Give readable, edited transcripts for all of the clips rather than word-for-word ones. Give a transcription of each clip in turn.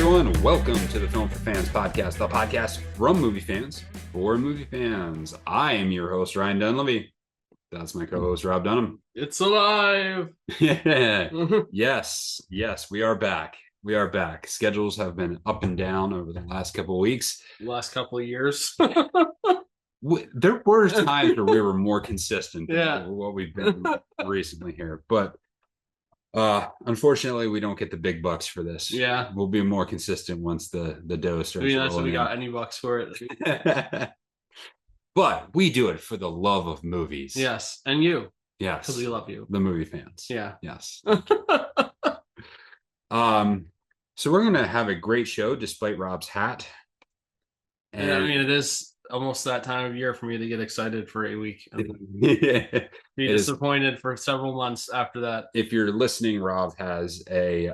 everyone. Welcome to the Film for Fans podcast, the podcast from movie fans for movie fans. I am your host, Ryan Dunlevy. That's my co-host, Rob Dunham. It's alive. Yeah. Yes, we are back. We are back. Schedules have been up and down over the last couple of weeks. Last couple of years. There were times where we were more consistent than what we've been recently here. But unfortunately, we don't get the big bucks for this. Yeah. We'll be more consistent once the dough starts. I mean, that's if we got any bucks for it. But we do it for the love of movies. Yes. And you. Yes. Because we love you. The movie fans. Yeah. Yes. So we're gonna have a great show despite Rob's hat. And I mean, it is almost that time of year for me to get excited for a week and be disappointed for several months after that. If you're listening, Rob has a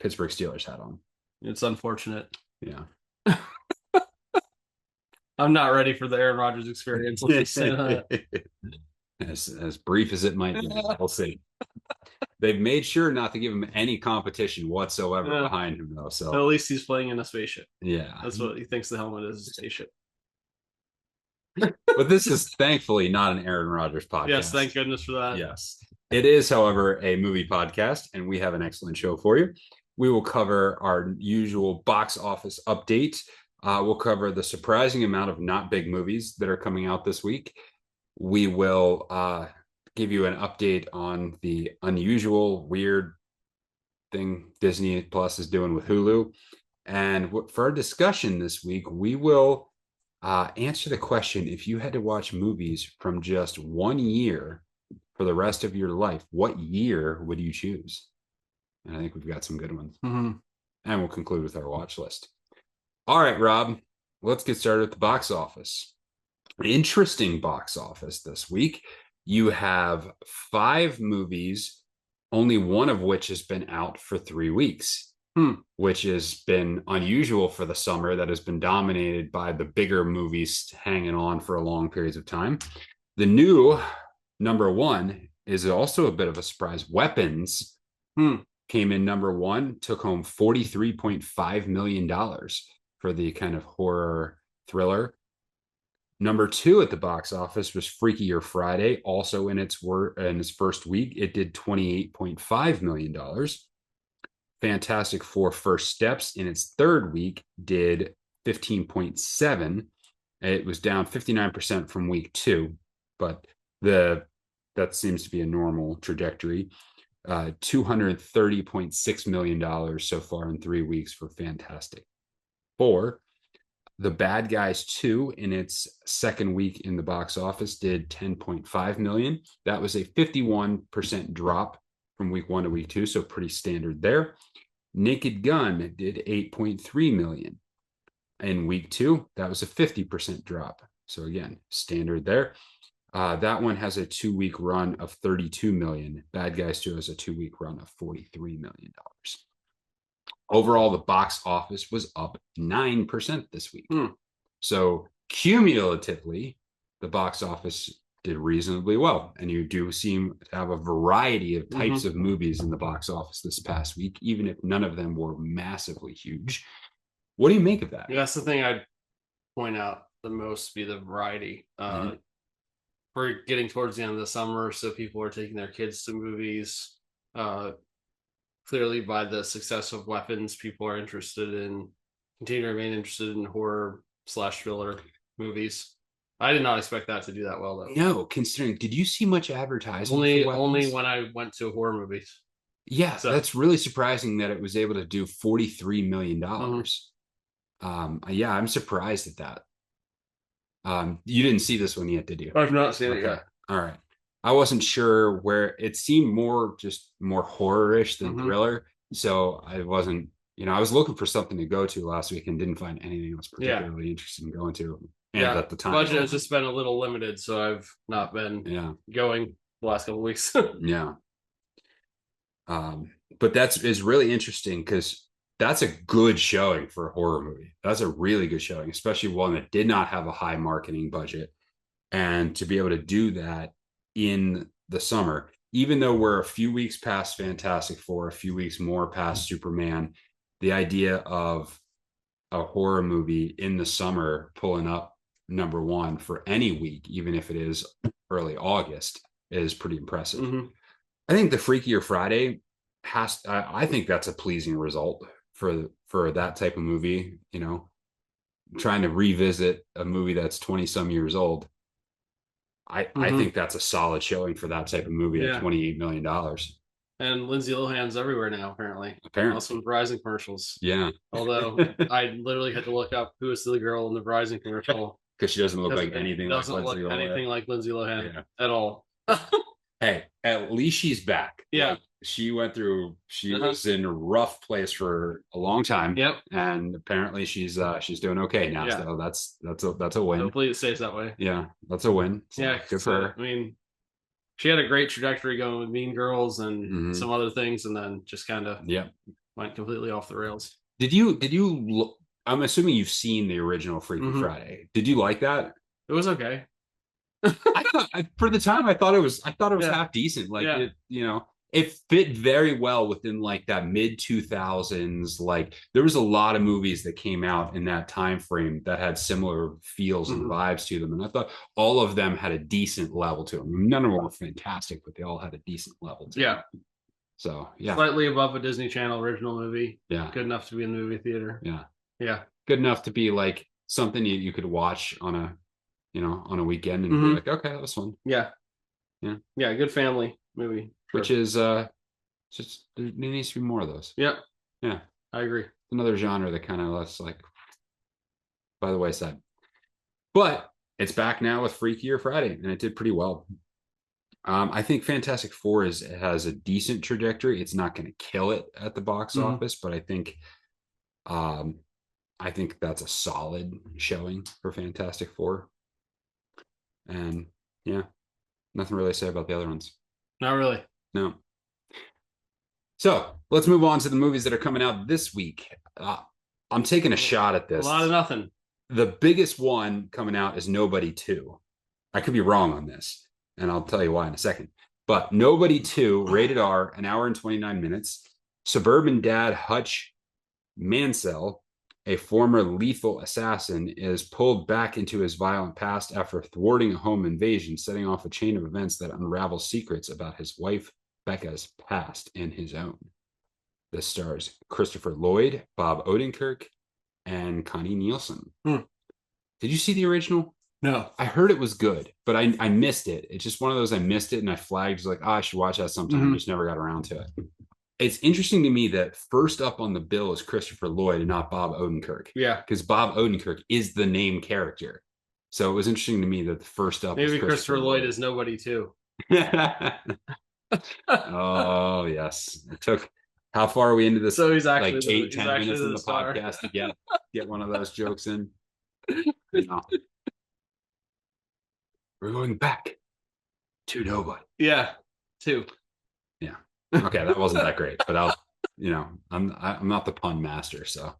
Pittsburgh Steelers hat on. It's unfortunate. Yeah. I'm not ready for the Aaron Rodgers experience. Let's say that. As brief as it might be, we'll see. They've made sure not to give him any competition whatsoever behind him, though. So at least he's playing in a spaceship. Yeah, that's what he thinks the helmet is—a spaceship. But this is thankfully not an Aaron Rodgers podcast. Yes, thank goodness for that. Yes, it is, however, a movie podcast, and we have an excellent show for you. We will cover our usual box office update. We'll cover the surprising amount of not big movies that are coming out this week. We will give you an update on the unusual, weird thing Disney Plus is doing with Hulu. And for our discussion this week, we will answer the question, if you had to watch movies from just 1 year for the rest of your life, what year would you choose? And I think we've got some good ones. Mm-hmm. And we'll conclude with our watch list. All right, Rob, let's get started with the box office. Interesting box office this week. You have 5 movies, only one of which has been out for 3 weeks, which has been unusual for the summer that has been dominated by the bigger movies hanging on for long periods of time. The new number 1 is also a bit of a surprise. Weapons came in number 1, took home $43.5 million for the kind of horror thriller. Number 2 at the box office was Freakier Friday, also in its first week. It did $28.5 million. Fantastic Four First Steps in its third week did 15.7. It was down 59% from week 2, but that seems to be a normal trajectory. $230.6 million so far in 3 weeks for Fantastic Four. The Bad Guys 2 in its second week in the box office did 10.5 million. That was a 51% drop from week 1 to week 2, so pretty standard there. Naked Gun did 8.3 million in week 2. That was a 50% drop. So again, standard there. That one has a 2-week run of 32 million. Bad Guys 2 has a 2-week run of $43 million. Overall, the box office was up 9% this week. So cumulatively, the box office did reasonably well. And you do seem to have a variety of types of movies in the box office this past week, even if none of them were massively huge. What do you make of that? Yeah, that's the thing I'd point out the most, be the variety. We're getting towards the end of the summer, so people are taking their kids to movies. Clearly, by the success of Weapons, people are continue to remain interested in horror/thriller movies. I did not expect that to do that well, though. No, considering, did you see much advertising? Only when I went to horror movies. Yeah, so that's really surprising that it was able to do $43 million. Yeah, I'm surprised at that. You didn't see this one yet, did you? I've not seen it yet. All right. I wasn't sure where it seemed more horror-ish than thriller. So I wasn't, I was looking for something to go to last week and didn't find anything I was particularly interested in going to. And at the time, budget has just been a little limited, so I've not been going the last couple of weeks. Yeah. But is really interesting because that's a good showing for a horror movie. That's a really good showing, especially one that did not have a high marketing budget. And to be able to do that in the summer, even though we're a few weeks past Fantastic Four, a few weeks more past Superman, the idea of a horror movie in the summer pulling up number one for any week, even if it is early August, is pretty impressive. Mm-hmm. I think the Freakier Friday I think that's a pleasing result for that type of movie. Trying to revisit a movie that's 20 some years old. I Mm-hmm. think that's a solid showing for that type of movie at Yeah. $28 million. And Lindsay Lohan's everywhere now, apparently. Apparently. Also Verizon commercials. Yeah. Although I literally had to look up who is the girl in the Verizon commercial. Because she doesn't look like anything like doesn't Lindsay look Lohan. anything like Lindsay Lohan Yeah. at all. Hey, at least she's back. Yeah. Like, she was in a rough place for a long time. Yep. And apparently she's doing okay now. Yeah. So that's a win. Hopefully it stays that way. Yeah, that's a win. So yeah. good for her. I mean, she had a great trajectory going with Mean Girls and some other things, and then just kind of went completely off the rails. Did you look? I'm assuming you've seen the original Freaky Friday. Did you like that? It was okay. I thought for the time I thought it was half decent. Like it fit very well within like that mid 2000s. Like there was a lot of movies that came out in that time frame that had similar feels and vibes to them, and I thought all of them had a decent level to them. None of them were fantastic, but they all had a decent level to them. So slightly above a Disney Channel original movie. Yeah, good enough to be in the movie theater. Yeah, good enough to be like something you could watch on a weekend and be like, okay, that was fun. Yeah, good family movie. Sure. Which is just there needs to be more of those. Yeah, I agree. Another genre that kind of less like by the wayside, but it's back now with Freakier Friday, and it did pretty well. I think Fantastic Four has a decent trajectory. It's not going to kill it at the box office, but I think that's a solid showing for Fantastic Four. And nothing really to say about the other ones. Not really. No. So let's move on to the movies that are coming out this week. I'm taking a shot at this. A lot of nothing. The biggest one coming out is Nobody 2. I could be wrong on this, and I'll tell you why in a second. But Nobody 2, rated R, an hour and 29 minutes. Suburban dad Hutch Mansell, a former lethal assassin, is pulled back into his violent past after thwarting a home invasion, setting off a chain of events that unravel secrets about his wife Becca's past and his own. This stars Christopher Lloyd, Bob Odenkirk, and Connie Nielsen. Did you see the original? No. I heard it was good, but I missed it. It's just one of those I missed it and I flagged like, I should watch that sometime. Just never got around to it. It's interesting to me that first up on the bill is Christopher Lloyd and not Bob Odenkirk. Yeah. Because Bob Odenkirk is the name character. So it was interesting to me that the first up maybe Christopher Lloyd is Nobody too. Oh, yes. It took, how far are we into this? So he's actually like 8-10 minutes in the podcast to get one of those jokes in. We're going back to Nobody. Yeah. 2. Yeah. Okay, that wasn't that great, but I'm not the pun master, so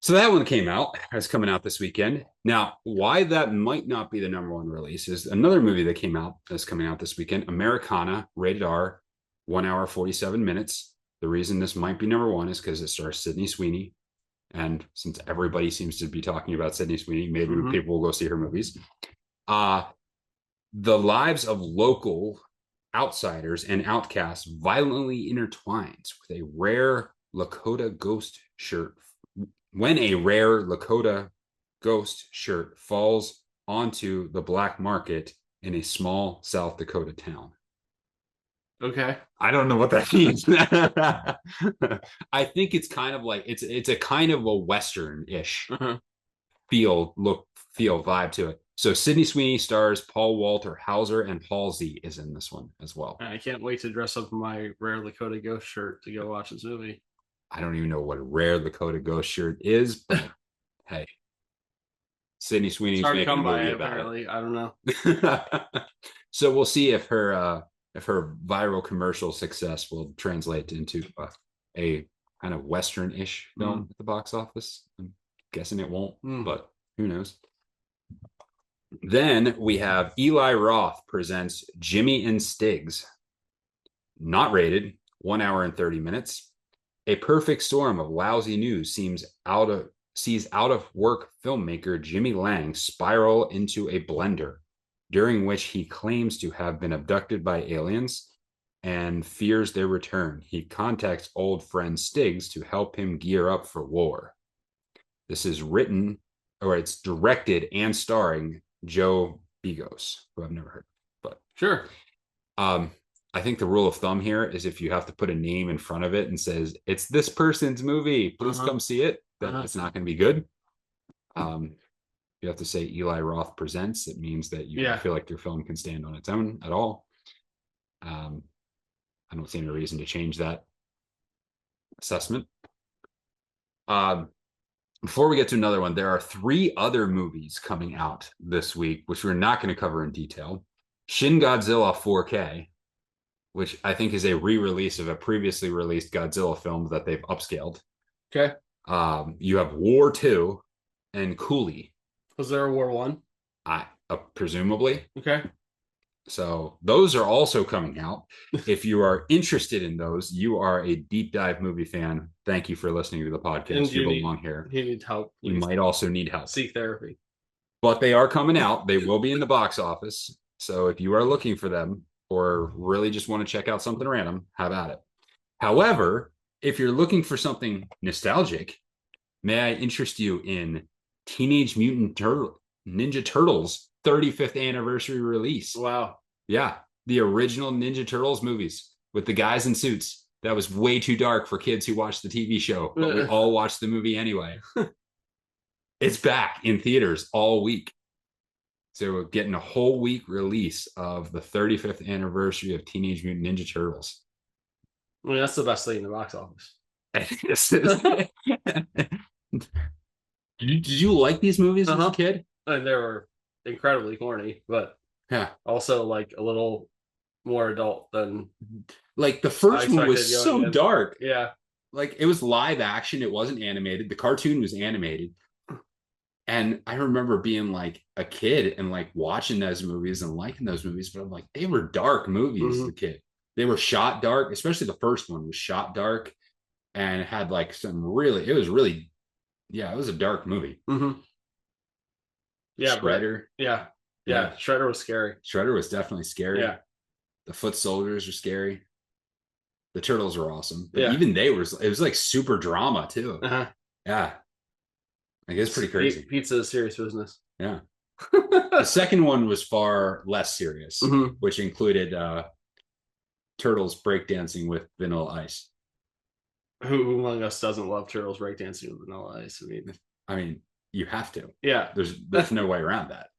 that one came out. It's coming out this weekend. Now, why that might not be the number one release is another movie that came out that's coming out this weekend, Americana, rated R, 1 hour 47 minutes. The reason this might be number one is because it stars Sydney Sweeney, and since everybody seems to be talking about Sydney Sweeney, maybe people will go see her movies. The lives of local outsiders and outcasts violently intertwines with a rare Lakota ghost shirt. When a rare Lakota ghost shirt falls onto the black market in a small South Dakota town. Okay. I don't know what that means. I think it's kind of like it's a kind of a Western-ish feel vibe to it. So Sydney Sweeney stars Paul Walter Hauser, and Halsey is in this one as well. I can't wait to dress up in my rare Lakota ghost shirt to go watch this movie. I don't even know what a rare Lakota ghost shirt is, but hey, Sydney Sweeney's making a movie about it. I don't know. So we'll see if her viral commercial success will translate into a kind of Western-ish film at the box office. I'm guessing it won't, but who knows? Then we have Eli Roth presents Jimmy and Stiggs. Not rated, 1 hour and 30 minutes. A perfect storm of lousy news sees out of work filmmaker Jimmy Lang spiral into a blender, during which he claims to have been abducted by aliens and fears their return. He contacts old friend Stiggs to help him gear up for war. This is written, or it's directed and starring Joe Begos, who I've never heard of. But Sure. I think the rule of thumb here is if you have to put a name in front of it and says it's this person's movie, please come see it, that it's not going to be good. You have to say Eli Roth presents. It means that you feel like your film can stand on its own at all. I don't see any reason to change that assessment. Before we get to another one, there are 3 other movies coming out this week, which we're not going to cover in detail. Shin Godzilla 4K, which I think is a re-release of a previously released Godzilla film that they've upscaled. Okay. You have War 2 and Coolie. Was there a War 1? Presumably. Okay. So those are also coming out. If you are interested in those, you are a deep dive movie fan. Thank you for listening to the podcast. You belong here. You need help. You might also need help. Seek therapy. But they are coming out. They will be in the box office. So if you are looking for them or really just want to check out something random, have at it. However, if you're looking for something nostalgic, may I interest you in Teenage Mutant Ninja Turtles 35th anniversary release. Wow. Yeah. The original Ninja Turtles movies with the guys in suits. That was way too dark for kids who watched the TV show, but we all watched the movie anyway. It's back in theaters all week. So we're getting a whole week release of the 35th anniversary of Teenage Mutant Ninja Turtles. I mean, that's the best thing in the box office. Did you like these movies as a kid? And they were incredibly corny, but also like a little more adult than like the first one was so dark. Yeah. Like it was live action. It wasn't animated. The cartoon was animated. And I remember being like a kid and like watching those movies and liking those movies, but I'm like, they were dark movies as a kid. They were shot dark, especially the first one was shot dark and had like some really, it was a dark movie. Yeah. Shredder. Yeah. Shredder was scary. Shredder was definitely scary. Yeah. The foot soldiers were scary. The turtles were awesome. But even it was like super drama too. Yeah. I guess pretty crazy. Pizza is serious business. Yeah. The second one was far less serious, which included turtles breakdancing with Vanilla Ice. Who among us doesn't love turtles breakdancing with Vanilla Ice? I mean, you have to. Yeah. There's no way around that.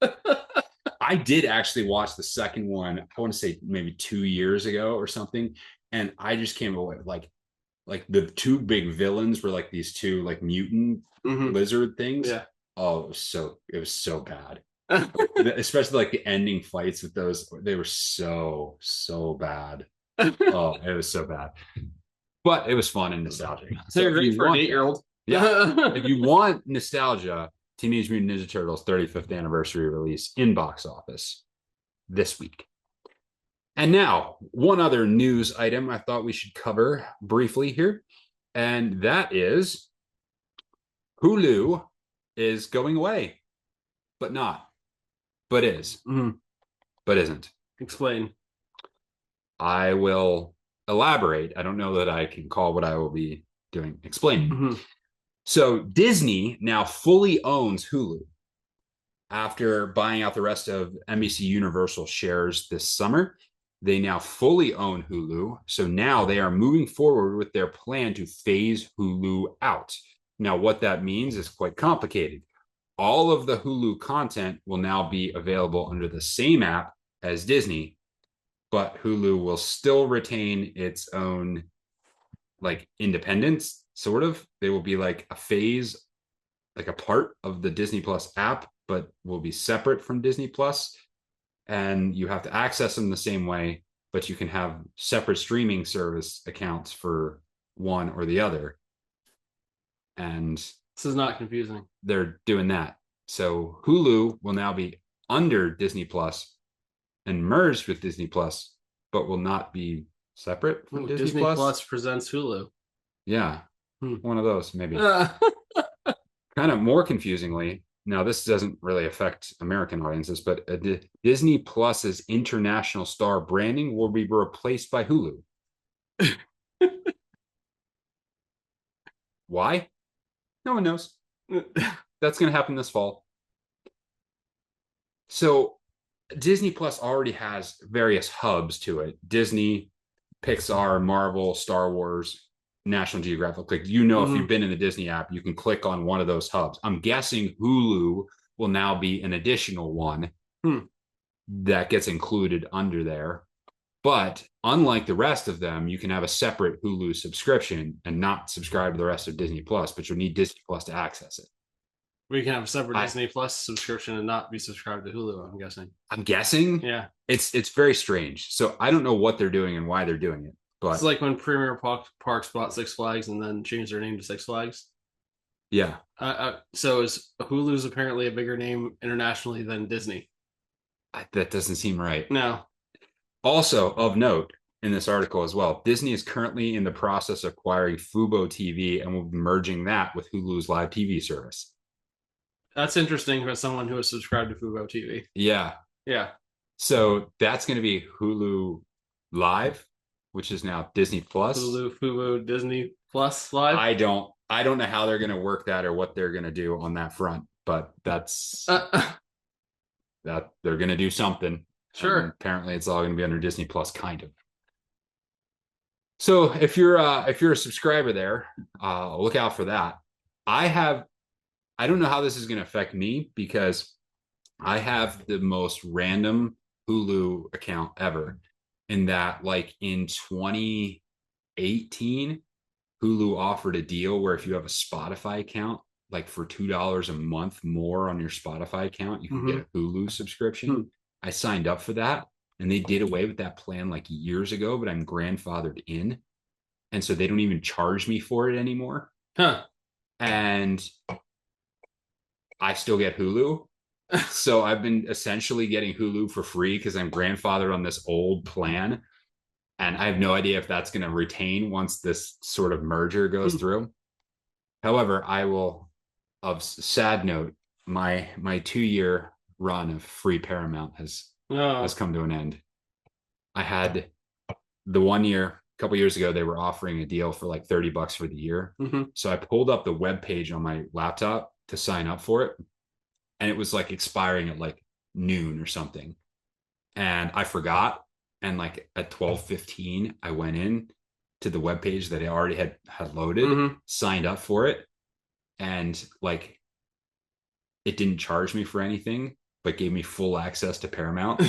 I did actually watch the second one, I want to say maybe 2 years ago or something. And I just came away with like the 2 big villains were like these 2 like mutant lizard things. Yeah. Oh, it was so bad. Especially like the ending fights with those, they were so bad. Oh, it was so bad. But it was fun and nostalgic. So great for an 8-year-old. Yeah. If you want nostalgia, Teenage Mutant Ninja Turtles 35th anniversary release in box office this week. And now, one other news item I thought we should cover briefly here, and that is Hulu is going away, but not, but is, but isn't. Explain. I will elaborate. I don't know that I can call what I will be doing explaining. So Disney now fully owns Hulu after buying out the rest of NBC Universal shares this summer. They now fully own Hulu. So now they are moving forward with their plan to phase Hulu out. Now, what that means is quite complicated. All of the Hulu content will now be available under the same app as Disney, but Hulu will still retain its own like independence, sort of. They will be like a phase, like a part of the Disney Plus app, but will be separate from Disney Plus. And you have to access them the same way, but you can have separate streaming service accounts for one or the other. And this is not confusing. They're doing that. So Hulu will now be under Disney Plus and merged with Disney Plus, but will not be separate from Disney Plus. Plus presents Hulu. Yeah, Hmm. one of those maybe. Kind of more confusingly, now this doesn't really affect American audiences, but Disney Plus's international star branding will be replaced by Hulu. Why? No one knows. That's going to happen this fall. So Disney Plus already has various hubs to it. Disney, Pixar, Marvel, Star Wars, National Geographic. Like, you know, if you've been in the Disney app, you can click on one of those hubs. I'm guessing Hulu will now be an additional one that gets included under there. But unlike the rest of them, you can have a separate Hulu subscription and not subscribe to the rest of Disney Plus, but you'll need Disney Plus to access it. We can have a separate Disney Plus subscription and not be subscribed to Hulu, I'm guessing. I'm guessing. Yeah. It's very strange. So I don't know what they're doing and why they're doing it. But it's like when Premier Parks bought Six Flags and then changed their name to Six Flags. Yeah. So is Hulu's apparently a bigger name internationally than Disney? That doesn't seem right. No. Also, of note in this article as well, Disney is currently in the process of acquiring Fubo TV and will be merging that with Hulu's live TV service. That's interesting for someone who is subscribed to Fubo TV. Yeah. Yeah. So that's going to be Hulu Live, which is now Disney Plus. Hulu, Fubo, Disney Plus Live. I don't know how they're going to work that or what they're going to do on that front, but that's that they're going to do something. Sure. And apparently, it's all going to be under Disney Plus, kind of. So if you're a subscriber there, look out for that. I don't know how this is going to affect me because I have the most random Hulu account ever. In that, like in 2018, Hulu offered a deal where if you have a Spotify account, like for $2 a month more on your Spotify account, you can get a Hulu subscription. I signed up for that, and they did away with that plan like years ago, but I'm grandfathered in. And so they don't even charge me for it anymore. Huh. And I still get Hulu. So I've been essentially getting Hulu for free because I'm grandfathered on this old plan. And I have no idea if that's going to retain once this sort of merger goes through. However, I will, of sad note, my 2-year run of free Paramount has come to an end. I had the 1 year, a couple years ago, they were offering a deal for like $30 for the year. So I pulled up the web page on my laptop to sign up for it. And it was like expiring at like noon or something. And I forgot. And like at 12:15, I went in to the webpage that I already had loaded, signed up for it. And like, it didn't charge me for anything, but gave me full access to Paramount.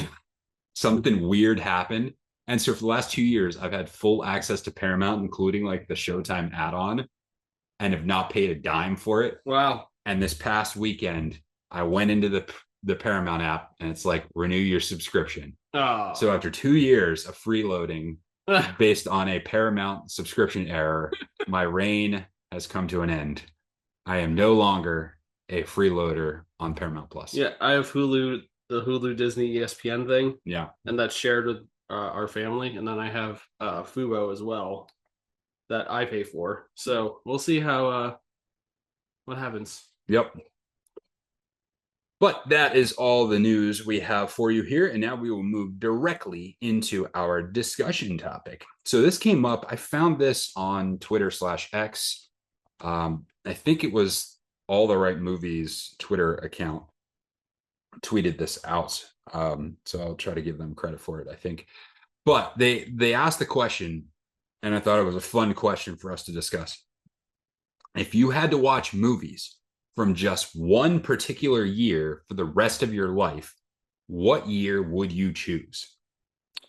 Something weird happened. And so for the last 2 years, I've had full access to Paramount, including like the Showtime add-on, and have not paid a dime for it. Wow. And this past weekend, I went into the Paramount app and it's like, renew your subscription. Oh. So after 2 years of freeloading based on a Paramount subscription error, my reign has come to an end. I am no longer a freeloader on Paramount Plus. Yeah, I have Hulu, the Hulu Disney ESPN thing. Yeah. And that's shared with our family. And then I have Fubo as well that I pay for. So we'll see how what happens. Yep. But that is all the news we have for you here. And now we will move directly into our discussion topic. So this came up. I found this on Twitter/X. I think it was All the Right Movies Twitter account tweeted this out. So I'll try to give them credit for it, I think. But they asked the question, and I thought it was a fun question for us to discuss. If you had to watch movies from just one particular year for the rest of your life, what year would you choose?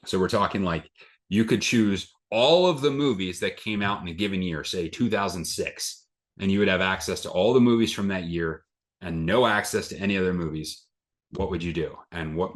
So we're talking like you could choose all of the movies that came out in a given year, say 2006, and you would have access to all the movies from that year and no access to any other movies. What would you do? And what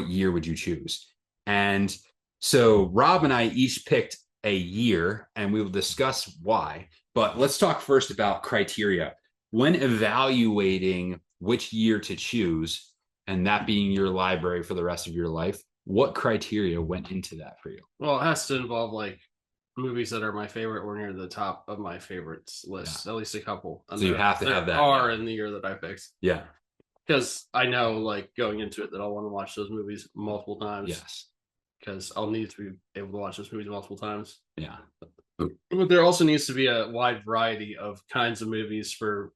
year would you choose? And so Rob and I each picked a year, and we will discuss why. But let's talk first about criteria. When evaluating which year to choose, and that being your library for the rest of your life, what criteria went into that for you? Well, it has to involve like movies that are my favorite were near the top of my favorites list. At least a couple. And So you have to have that. Are in the year that I picked. Yeah. Because I know, like, going into it, that I'll want to watch those movies multiple times. Yes. Because I'll need to be able to watch those movies multiple times. Yeah. But there also needs to be a wide variety of kinds of movies for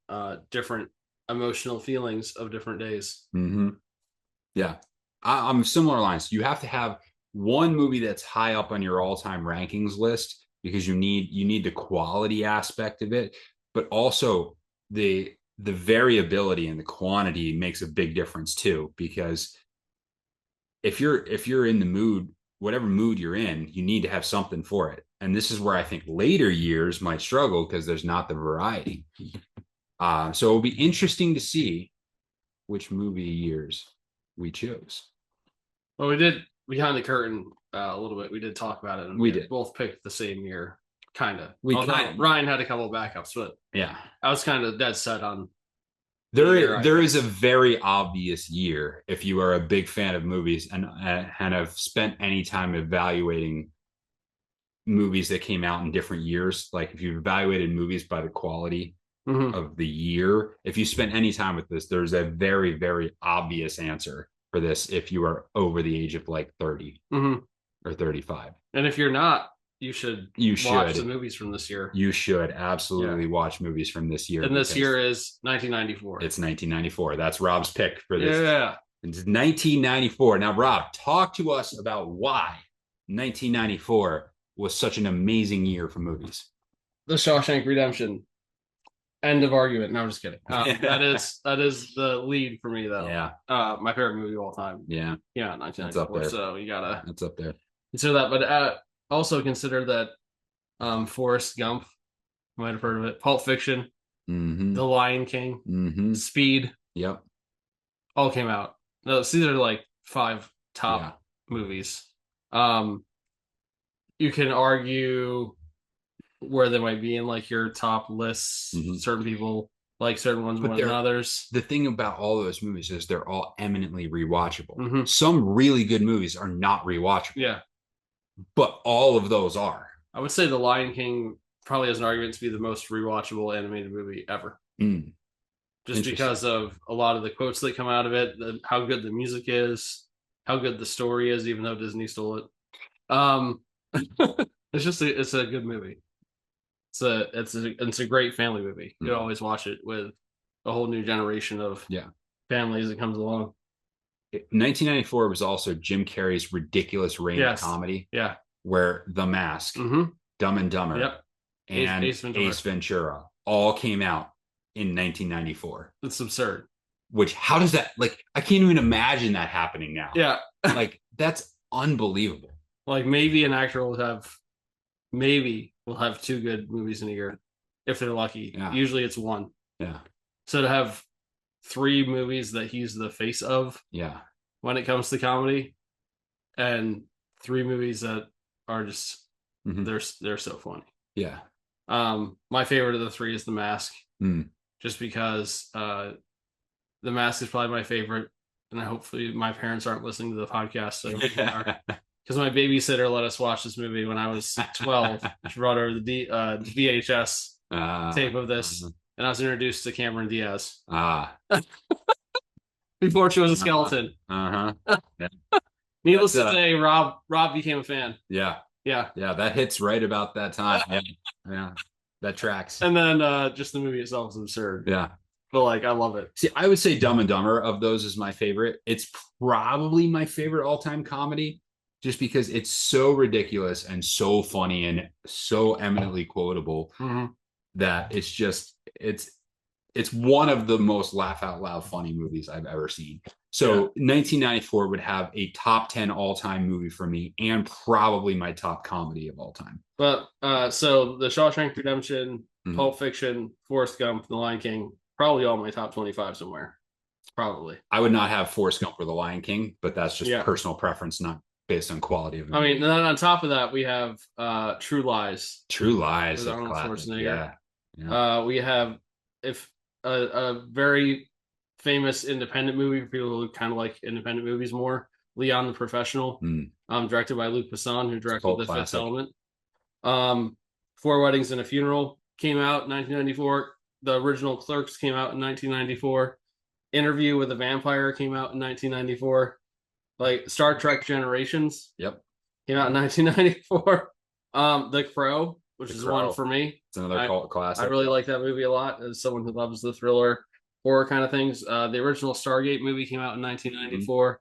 different emotional feelings of different days. Mm-hmm. Yeah. I'm similar lines. You have to have one movie that's high up on your all-time rankings list because you need the quality aspect of it, but also the variability and the quantity makes a big difference too. Because if you're in the mood, whatever mood you're in, you need to have something for it. And this is where I think later years might struggle because there's not the variety. So it'll be interesting to see which movie years we chose. Well, we did behind the curtain a little bit. We did talk about it. And we did both picked the same year, kind of. Ryan had a couple of backups, but yeah, I was kind of dead set on. There is a very obvious year if you are a big fan of movies and have spent any time evaluating movies that came out in different years. Like if you've evaluated movies by the quality of the year, if you spent any time with this, there's a very, very obvious answer for this if you are over the age of like 30 or 35. And if you're not, you should watch the movies from this year. You should absolutely watch movies from this year. And this year is 1994. It's 1994. That's Rob's pick for this. Yeah. It's 1994. Now, Rob, talk to us about why 1994 was such an amazing year for movies. The Shawshank Redemption. End of argument. No, I'm just kidding. That is the lead for me, though. Yeah. My favorite movie of all time. Yeah. Yeah, 1994. So you gotta. That's up there. Consider that, but also consider that Forrest Gump. You might have heard of it. Pulp Fiction. The Lion King. Speed. Yep. All came out. No, these are like 5 top movies. You can argue where they might be in like your top lists. Certain people like certain ones more than others. The thing about all those movies is they're all eminently rewatchable. Some really good movies are not rewatchable. Yeah. But all of those are. I would say The Lion King probably has an argument to be the most rewatchable animated movie ever. Just because of a lot of the quotes that come out of it, how good the music is, how good the story is, even though Disney stole it. It's a good movie. It's a great family movie. You always watch it with a whole new generation of families that comes along. 1994 was also Jim Carrey's ridiculous reign of comedy. Yeah. Where The Mask, Dumb and Dumber, and Ace Ventura all came out in 1994. It's absurd. Which, how does that, like, I can't even imagine that happening now. Yeah. Like, that's unbelievable. Like, maybe an actor will have 2 good movies in a year if they're lucky. Yeah. Usually it's 1. Yeah. So to have 3 movies that he's the face of when it comes to comedy, and 3 movies that are just they're so funny. Yeah. My favorite of the 3 is The Mask. Just because The Mask is probably my favorite, and hopefully my parents aren't listening to the podcast. Because my babysitter let us watch this movie when I was 12. She brought over the VHS tape of this, and I was introduced to Cameron Diaz. Before she was a skeleton. Needless to say, Rob became a fan. Yeah. Yeah. Yeah, that hits right about that time. Yeah. That tracks. And then just the movie itself is absurd. Yeah. But like, I love it. See, I would say Dumb and Dumber of those is my favorite. It's probably my favorite all-time comedy just because it's so ridiculous and so funny and so eminently quotable that it's just, it's one of the most laugh out loud funny movies I've ever seen. So 1994 would have a top 10 all-time movie for me and probably my top comedy of all time. But so The Shawshank Redemption, Pulp Fiction, Forrest Gump, The Lion King, probably all my top 25 somewhere. Probably. I would not have Forrest Gump or The Lion King, but that's just personal preference, not based on quality of the movie. I mean, then on top of that, we have True Lies. True Lies. With Arnold Schwarzenegger. Yeah. We have a very famous independent movie for people who kind of like independent movies more. Leon the Professional, directed by Luc Besson, who directed The Fifth Element. Four Weddings and a Funeral came out in 1994. The original Clerks came out in 1994. Interview with a Vampire came out in 1994. Like Star Trek Generations. Yep. Came out in 1994. The Crow, which is one for me. It's another cult classic. I really like that movie a lot as someone who loves the thriller horror kind of things. The original Stargate movie came out in 1994.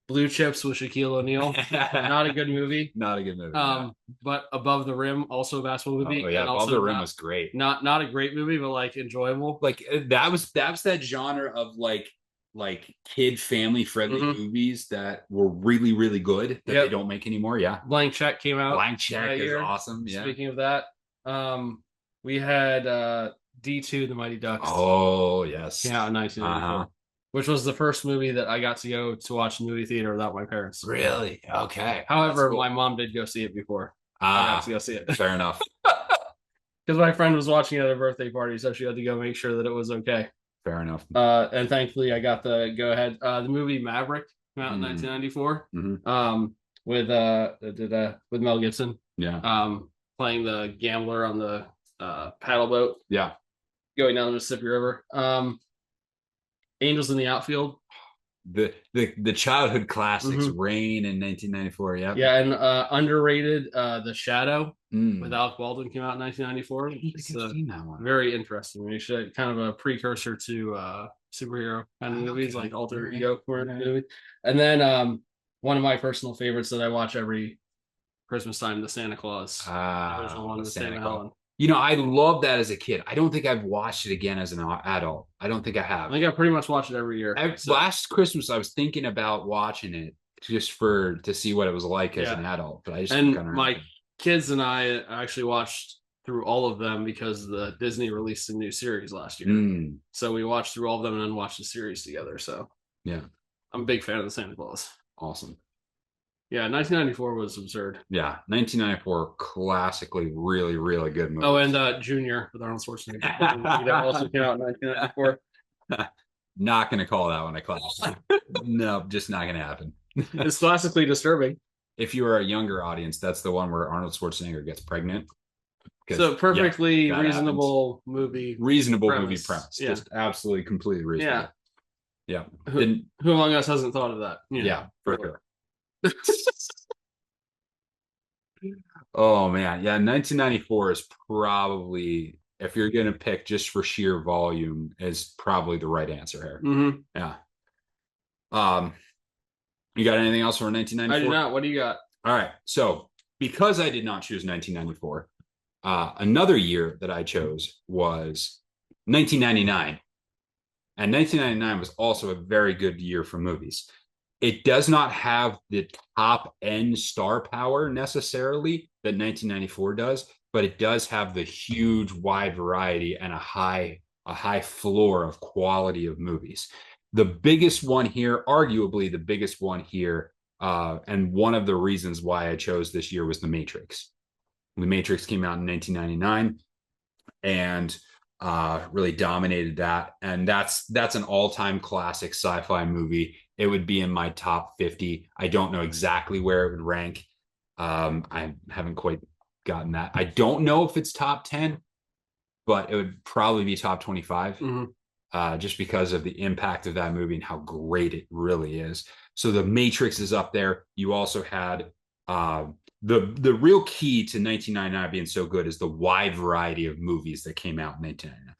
Blue Chips with Shaquille O'Neal. Not a good movie. Not a good movie. But Above the Rim, also a basketball movie. Oh yeah, Above the Rim was great. Not a great movie, but like enjoyable. Like that was that genre of like kid family friendly movies that were really, really good that they don't make anymore. Yeah. Blank Check came out. Blank Check is awesome. Yeah. Speaking of that, we had D2 The Mighty Ducks. Oh yes. Came out in 1994. Which was the first movie that I got to go to watch in the movie theater without my parents. Really? Okay. However, my mom did go see it before. I got to go see it. Fair enough. Because my friend was watching it at a birthday party, so she had to go make sure that it was okay. Fair enough. And thankfully, I got the go ahead. The movie Maverick came out in 1994. With Mel Gibson. Yeah. Playing the gambler on the paddle boat. Yeah. Going down the Mississippi River. Angels in the Outfield. The childhood classics, Rain in 1994. Yeah. Yeah, and underrated The Shadow with Alec Baldwin came out in 1994. It's seen that one. Very interesting. You should kind of a precursor to superhero kind of movies, like alter ego movies. And then one of my personal favorites that I watch every Christmas time, The Santa Claus. The original one, the Santa Helen. You know, I loved that as a kid. I don't think I've watched it again as an adult. I don't think I have. I think I pretty much watch it every year. Last Christmas, I was thinking about watching it just to see what it was like as an adult. But I just my kids and I actually watched through all of them because the Disney released a new series last year. So we watched through all of them and then watched the series together. So yeah, I'm a big fan of the Santa Claus. Awesome. Yeah, 1994 was absurd. Yeah, 1994, classically really, really good movie. Oh, and Junior with Arnold Schwarzenegger. That also came out in 1994. Not going to call that one a classic. No, just not going to happen. It's classically disturbing. If you are a younger audience, that's the one where Arnold Schwarzenegger gets pregnant. So perfectly reasonable movie. Reasonable movie premise. Yeah. Just absolutely, completely reasonable. Yeah. Who among us hasn't thought of that? Yeah, for sure. Oh man, yeah, 1994 is probably, if you're gonna pick just for sheer volume, is probably the right answer here. Yeah. You got anything else for 1994? I do not. What do you got? All right, so because I did not choose 1994, another year that I chose was 1999, and 1999 was also a very good year for movies. It does not have the top end star power necessarily that 1994 does, but it does have the huge wide variety and a high floor of quality of movies. The biggest one here, arguably the biggest one here, and one of the reasons why I chose this year was The Matrix. The Matrix came out in 1999 and really dominated that. And that's an all-time classic sci-fi movie. It would be in my top 50. I don't know exactly where it would rank. I haven't quite gotten that. I don't know if it's top 10, but it would probably be top 25, just because of the impact of that movie and how great it really is. So The Matrix is up there. You also had the real key to 1999 being so good is the wide variety of movies that came out in 1999.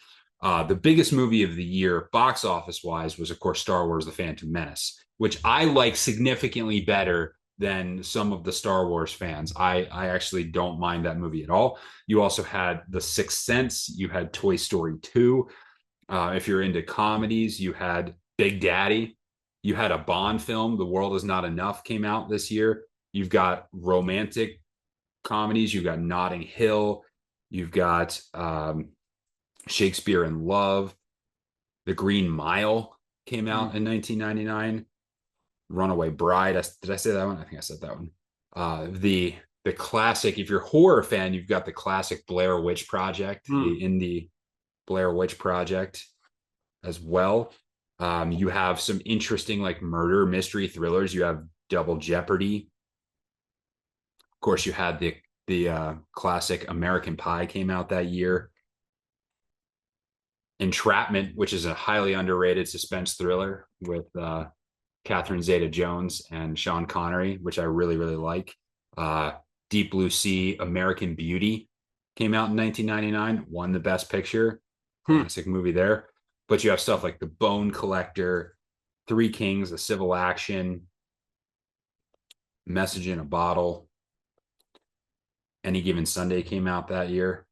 The biggest movie of the year, box office wise, was of course Star Wars: The Phantom Menace, which I like significantly better than some of the Star Wars fans. I actually don't mind that movie at all. You also had The Sixth Sense. You had Toy Story 2. If you're into comedies, you had Big Daddy. You had a Bond film, The World Is Not Enough, came out this year. You've got romantic comedies. You've got Notting Hill. You've got Shakespeare in Love. The Green Mile came out in 1999. Runaway Bride. Did I say that one? I think I said that one. The classic, if you're a horror fan, you've got the classic Blair Witch Project, the indie Blair Witch Project as well. You have some interesting like murder mystery thrillers. You have Double Jeopardy. Of course, you had the The classic American Pie came out that year. Entrapment, which is a highly underrated suspense thriller with Catherine Zeta-Jones and Sean Connery, which I really, really like. Deep Blue Sea, American Beauty came out in 1999, won the Best Picture. Classic movie there. But you have stuff like The Bone Collector, Three Kings, A Civil Action, Message in a Bottle. Any Given Sunday came out that year.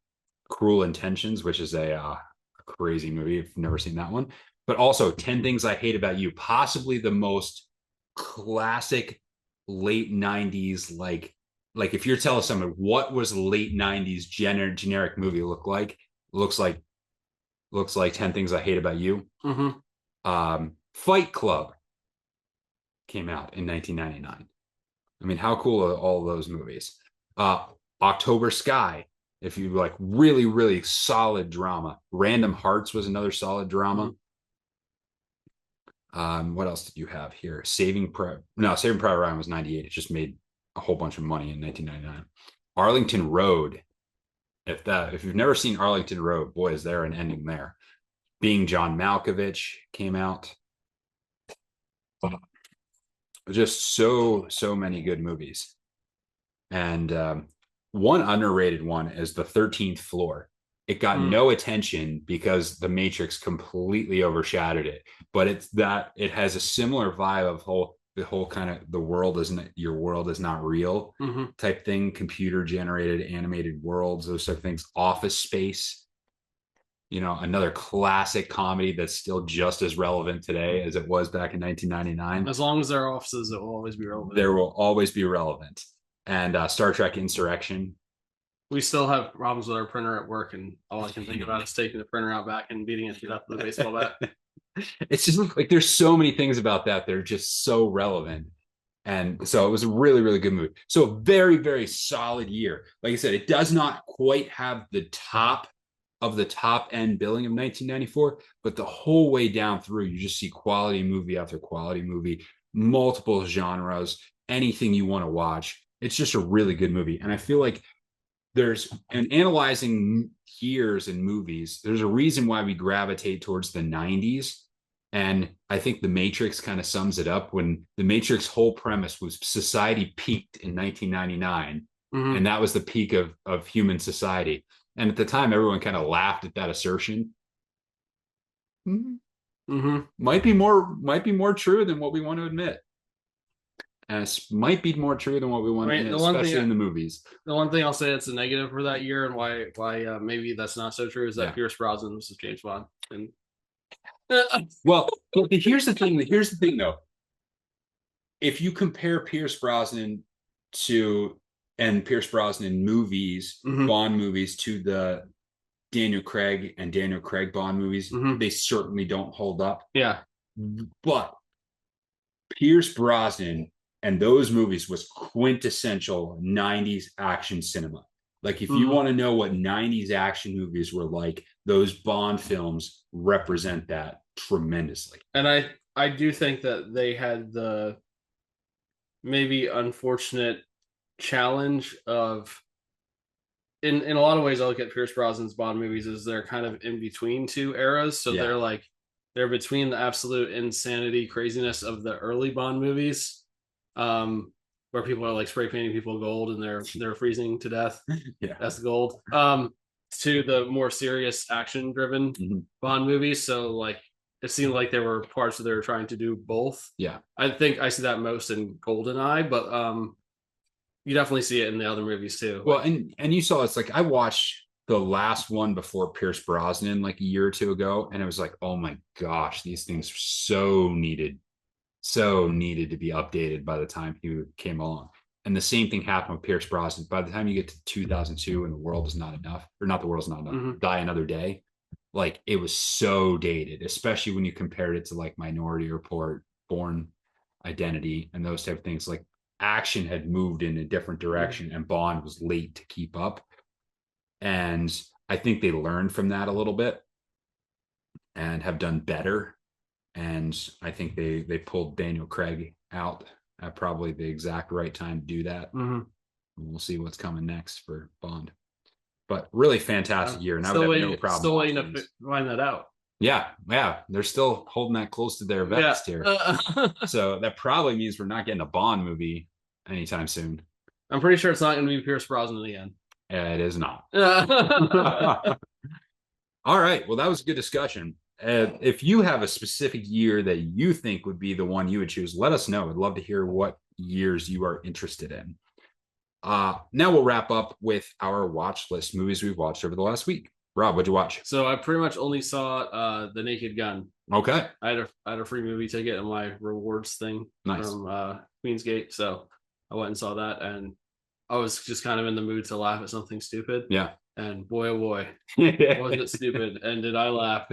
Cruel Intentions, which is a crazy movie. I've never seen that one. But also 10 Things I Hate About You, possibly the most classic late 90s, like if you're telling someone what was late 90s generic movie looks like 10 Things I Hate About You. Fight Club came out in 1999. I mean, how cool are all those movies? October Sky, if you like really, really solid drama. Random Hearts was another solid drama. What else did you have here? Saving Private Ryan was 98. It just made a whole bunch of money in 1999. Arlington Road. If you've never seen Arlington Road, boy, is there an ending there. Being John Malkovich came out. Just so many good movies. And one underrated one is The 13th Floor. It got no attention because The Matrix completely overshadowed it. But it has a similar vibe of the whole kind of your world is not real type thing. Computer generated animated worlds, those type of things. Office Space, another classic comedy that's still just as relevant today as it was back in 1999. As long as there are offices, it will always be relevant. There will always be relevant. And Star Trek Insurrection. We still have problems with our printer at work, and all I can think about is taking the printer out back and beating it to death with a baseball bat. It's just like there's so many things about that are just so relevant. And so it was a really, really good movie. So a very, very solid year. Like I said, it does not quite have the top end billing of 1994, but the whole way down through, you just see quality movie after quality movie, multiple genres, anything you want to watch. It's just a really good movie. And I feel like analyzing years in movies, there's a reason why we gravitate towards the 90s. And I think The Matrix kind of sums it up. When The Matrix whole premise was society peaked in 1999, and that was the peak of human society. And at the time, everyone kind of laughed at that assertion. Might be more true than what we want to admit. And it might be more true than what we want to admit, especially in the movies. The one thing I'll say that's a negative for that year, and why maybe that's not so true, is that Pierce Brosnan was James Bond. And well, here's the thing. Here's the thing, though. If you compare Pierce Brosnan movies, Bond movies, to the Daniel Craig Bond movies, they certainly don't hold up. Yeah. But Pierce Brosnan and those movies was quintessential 90s action cinema. Like, if you want to know what 90s action movies were like, those Bond films represent that tremendously. And I do think that they had the maybe unfortunate challenge of, in a lot of ways, I look at Pierce Brosnan's Bond movies as they're kind of in between two eras. So they're between the absolute insanity, craziness of the early Bond movies, where people are like spray painting people gold and they're freezing to death. That's gold. To the more serious action driven Bond movies. So like, it seemed like there were parts that they were trying to do both. Yeah. I think I see that most in GoldenEye, but you definitely see it in the other movies too. Well, and you saw, it's like, I watched the last one before Pierce Brosnan like a year or two ago, and it was like, oh my gosh, these things are so needed to be updated by the time he came along. And the same thing happened with Pierce Brosnan. By the time you get to 2002 and The World Is Not Enough, or not The World Is Not Enough, Die Another Day, like, it was so dated, especially when you compared it to like Minority Report, Born Identity, and those type of things. Like, action had moved in a different direction, and Bond was late to keep up. And I think they learned from that a little bit and have done better. And I think they pulled Daniel Craig out at probably the exact right time to do that. We'll see what's coming next for Bond. But really fantastic year, and I would have no problem. Still waiting to find that out. Yeah, they're still holding that close to their vest here. So that probably means we're not getting a Bond movie anytime soon. I'm pretty sure it's not going to be Pierce Brosnan again. It is not. All right. Well, that was a good discussion. If you have a specific year that you think would be the one you would choose, let us know. I'd love to hear what years you are interested in. Now we'll wrap up with our watch list movies we've watched over the last week. Rob, what'd you watch? So I pretty much only saw The Naked Gun. Okay. I had a free movie ticket in my rewards thing from Queensgate, so I went and saw that, and I was just kind of in the mood to laugh at something stupid. Yeah. And boy, oh boy, was it stupid, and did I laugh.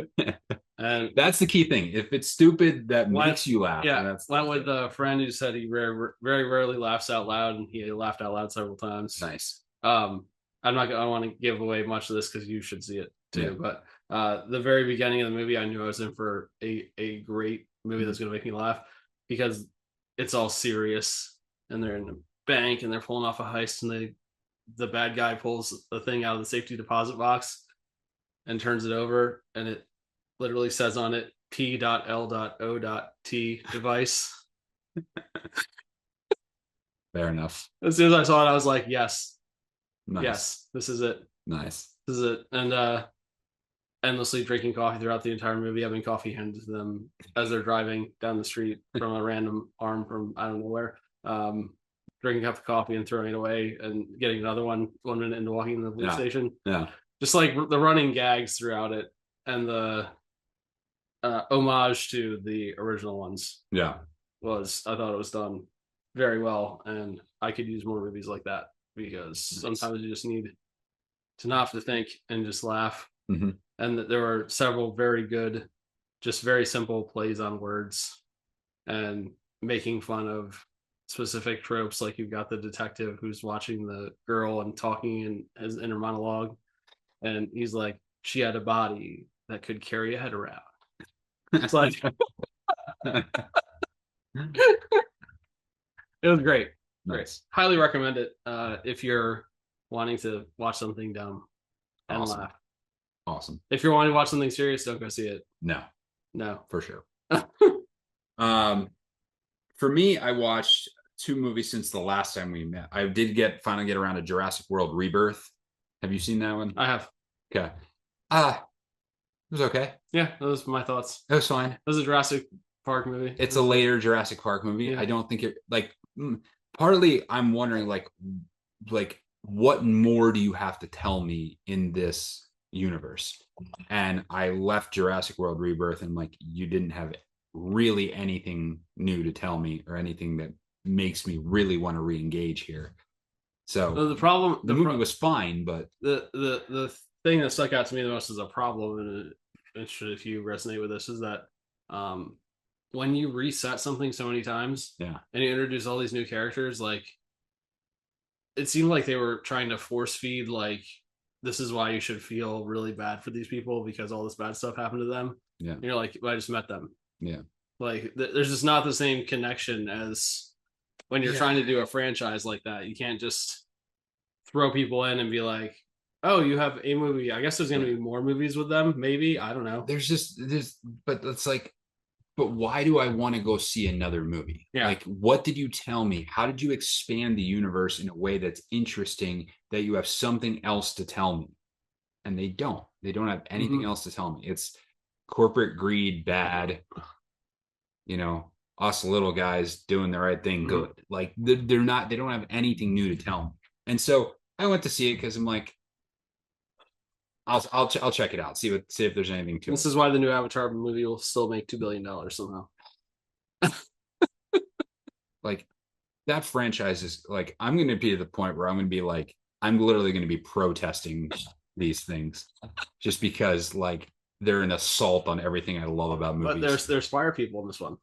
And that's the key thing. If it's stupid, that makes you laugh. Yeah, went with a friend who said he very rarely laughs out loud, and he laughed out loud several times. Nice. I don't want to give away much of this because you should see it too. Yeah. But the very beginning of the movie, I knew I was in for a great movie that's going to make me laugh, because it's all serious, and they're in a bank and they're pulling off a heist, and the bad guy pulls the thing out of the safety deposit box and turns it over, and it literally says on it P.L.O.T device. Fair enough. As soon as I saw it, I was like, yes. Nice. Yes, this is it. Nice. This is it. And endlessly drinking coffee throughout the entire movie, having coffee handed to them as they're driving down the street from a random arm from I don't know where. Drinking a cup of coffee and throwing it away and getting another one 1 minute into walking in the police station. Yeah. Just like the running gags throughout it, and the homage to the original ones. Yeah. I thought it was done very well, and I could use more movies like that, because sometimes you just need to not have to think and just laugh. Mm-hmm. And there were several very good, just very simple plays on words and making fun of specific tropes. Like you've got the detective who's watching the girl and talking in his inner monologue, and he's like, she had a body that could carry a head around. It's like it was great. Nice. Great. Highly recommend it if you're wanting to watch something dumb and laugh. Awesome. If you're wanting to watch something serious, don't go see it. No, for sure. For me, I watched 2 movies since the last time we met. I did finally get around to Jurassic World Rebirth. Have you seen that one? I have. Okay. It was okay. Yeah, those were my thoughts. It was fine. It was a Jurassic Park movie. It's a later Jurassic Park movie. Yeah. I don't think it partly I'm wondering like what more do you have to tell me in this universe? And I left Jurassic World Rebirth and like you didn't have really anything new to tell me or anything that makes me really want to re-engage here. So the movie was fine, but the thing that stuck out to me the most as a problem, and interested if you resonate with this, is that when you reset something so many times, and you introduce all these new characters, like it seemed like they were trying to force feed like this is why you should feel really bad for these people because all this bad stuff happened to them. Yeah, and you're like, well, I just met them. Yeah, like there's just not the same connection as when you're trying to do a franchise like that. You can't just throw people in and be like, oh, you have a movie. I guess there's going to be more movies with them. Maybe. I don't know. But it's like, but why do I want to go see another movie? Yeah. Like, what did you tell me? How did you expand the universe in a way that's interesting that you have something else to tell me? And they don't have anything else to tell me. It's corporate greed, bad, us little guys doing the right thing, good. Like they don't have anything new to tell me. And so I went to see it because I'm like, I'll check it out. See if there's anything to it. This is why the new Avatar movie will still make $2 billion somehow. Like that franchise is like, I'm going to be at the point where I'm going to be like, I'm literally going to be protesting these things just because like they're an assault on everything I love about movies. But there's fire people in this one.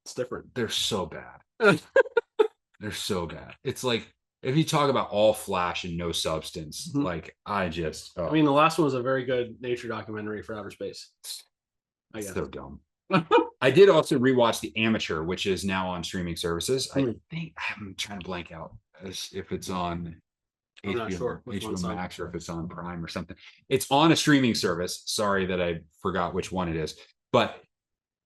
It's different. They're so bad. They're so bad. It's like, if you talk about all flash and no substance, like I mean, the last one was a very good nature documentary for outer space. I guess. So dumb. I did also rewatch The Amateur, which is now on streaming services. I think I'm trying to blank out if it's on HBO Max or if it's on Prime or something. It's on a streaming service. Sorry that I forgot which one it is, but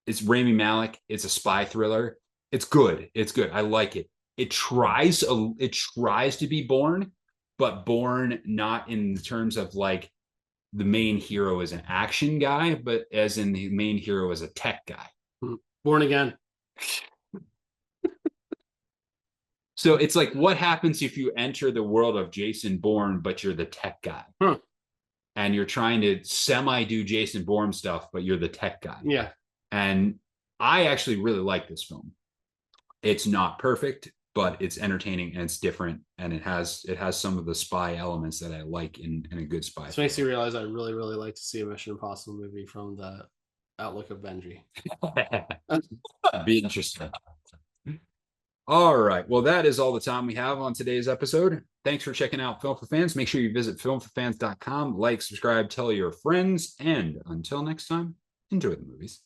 it's Rami Malek. It's a spy thriller. It's good. It's good. I like it. It tries to be Bourne, but Bourne not in terms of like the main hero is an action guy, but as in the main hero is a tech guy. Born Again. So it's like, what happens if you enter the world of Jason Bourne, but you're the tech guy? And you're trying to semi-do Jason Bourne stuff, but you're the tech guy. Yeah. And I actually really like this film. It's not perfect, but it's entertaining and it's different. And it has some of the spy elements that I like in a good spy. This makes me realize I really, really like to see a Mission Impossible movie from the outlook of Benji. Be interesting. All right. Well, that is all the time we have on today's episode. Thanks for checking out Film for Fans. Make sure you visit filmforfans.com, like, subscribe, tell your friends, and until next time, enjoy the movies.